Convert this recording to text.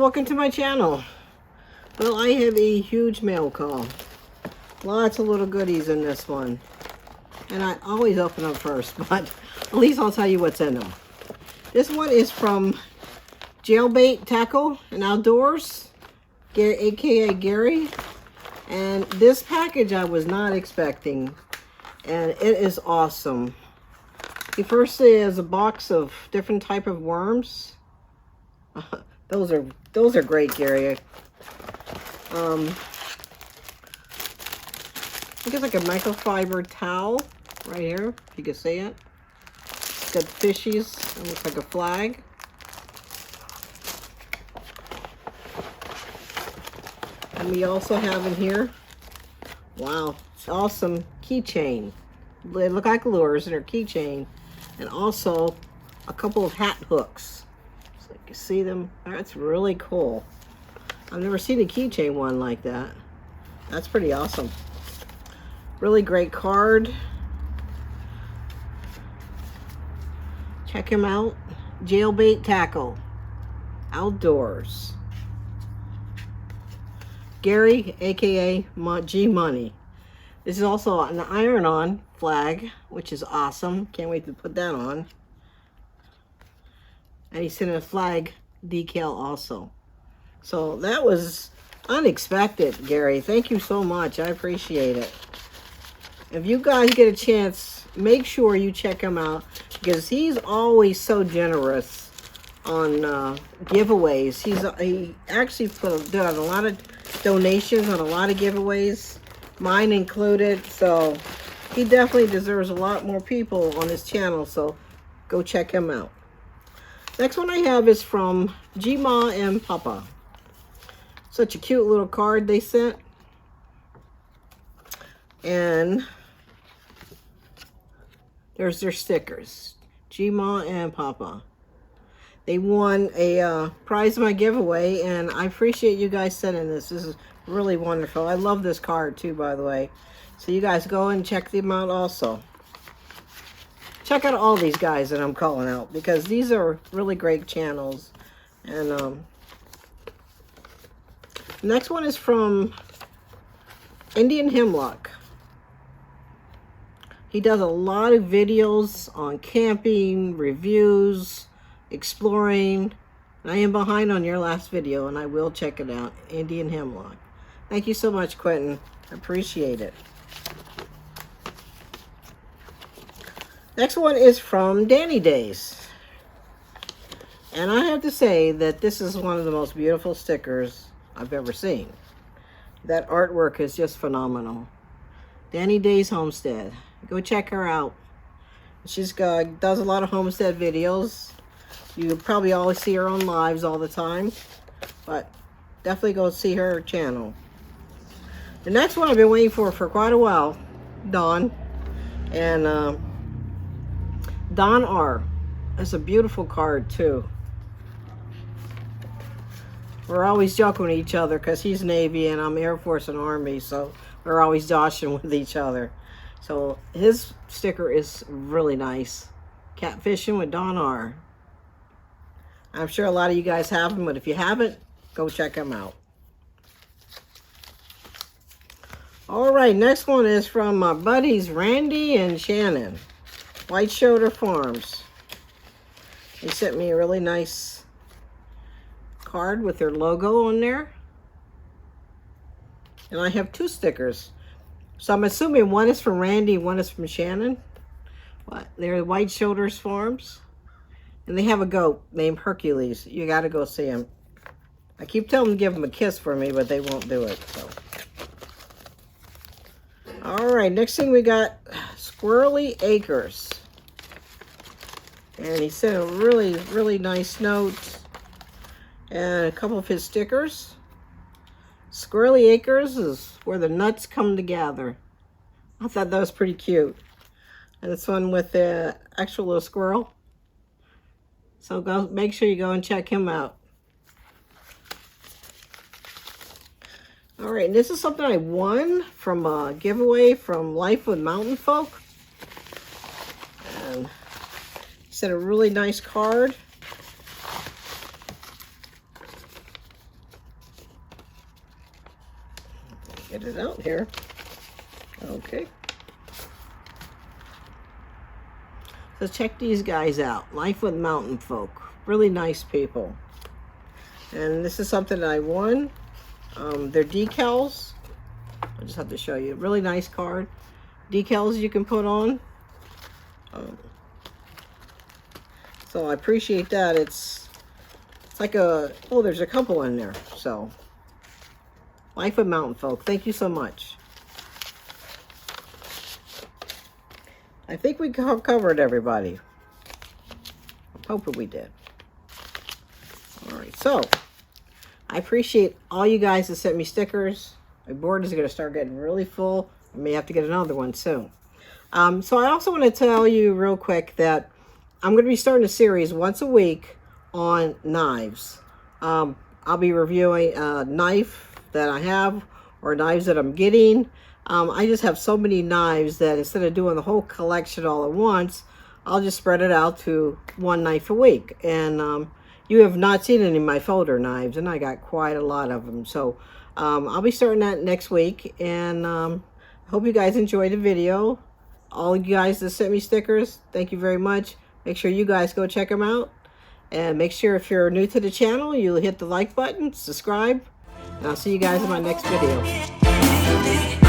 welcome to my channel. Well, I have a huge mail call. Lots of little goodies in this one. And I always open them first, but at least I'll tell you what's in them. This one is from Jailbait Tackle and Outdoors, aka Gary. And this package I was not expecting. And it is awesome. He first says a box of different type of worms. Those are great, Gary. I think it's like a microfiber towel right here, if you can see it. It's got fishies. It looks like a flag. And we also have in here, wow, it's awesome keychain. They look like lures in her keychain, and also a couple of hat hooks. So you can see them. That's really cool. I've never seen a keychain one like that. That's pretty awesome. Really great card. Check him out. Jailbait Tackle Outdoors. Gary, aka G Money. This is also an iron-on flag, which is awesome. Can't wait to put that on. And he sent a flag decal also. So that was unexpected, Gary. Thank you so much. I appreciate it. If you guys get a chance, make sure you check him out, because he's always so generous on giveaways. He actually done a lot of donations on a lot of giveaways, mine included. So he definitely deserves a lot more people on his channel. So go check him out. Next one I have is from G-Ma and Papa. Such a cute little card they sent. And there's their stickers. G-Ma and Papa. They won a prize in my giveaway, and I appreciate you guys sending this. This is really wonderful. I love this card too, by the way. So you guys go and check them out also. Check out all these guys that I'm calling out, because these are really great channels. And next one is from Indian Hemlock. He does a lot of videos on camping, reviews, exploring. And I am behind on your last video, and I will check it out. Indian Hemlock. Thank you so much, Quentin. I appreciate it. Next one is from Danny Days. And I have to say that this is one of the most beautiful stickers I've ever seen. That artwork is just phenomenal. Danny Days Homestead. Go check her out. She's does a lot of homestead videos. You probably always see her on lives all the time. But definitely go see her channel. The next one I've been waiting for quite a while. Dawn. And Don R. That's a beautiful card too. We're always joking with each other because he's Navy and I'm Air Force and Army, so we're always joshing with each other. So his sticker is really nice. Catfishing with Don R. I'm sure a lot of you guys have him, but if you haven't, go check him out. All right, next one is from my buddies Randy and Shannon. White Shoulder Farms. They sent me a really nice card with their logo on there. And I have two stickers. So I'm assuming one is from Randy, one is from Shannon. They're White Shoulders Farms. And they have a goat named Hercules. You got to go see him. I keep telling them to give him a kiss for me, but they won't do it. So. All right, next thing we got Squirrely Acres. And he sent a really, really nice note and a couple of his stickers. Squirrely Acres is where the nuts come together. I thought that was pretty cute. And this one with the actual little squirrel. So go, make sure you go and check him out. All right, this is something I won from a giveaway from Life with Mountain Folk. And he sent a really nice card. Get it out here. Okay. So check these guys out. Life with Mountain Folk. Really nice people. And this is something that I won. They're decals. I just have to show you. Really nice card. Decals you can put on. So I appreciate that. It's like a, oh, there's a couple in there. So, Life of Mountain Folk. Thank you so much. I think we covered everybody. I'm hoping we did. All right, so I appreciate all you guys that sent me stickers. My board is going to start getting really full. I may have to get another one soon. So I also want to tell you real quick that I'm going to be starting a series once a week on knives. I'll be reviewing a knife that I have or knives that I'm getting. I just have so many knives that instead of doing the whole collection all at once, I'll just spread it out to one knife a week. And you have not seen any of my folder knives, and I got quite a lot of them. So I'll be starting that next week, and I hope you guys enjoyed the video. All you guys that sent me stickers, thank you very much. Make sure you guys go check them out. And make sure if you're new to the channel, you'll hit the like button, subscribe, and I'll see you guys in my next video.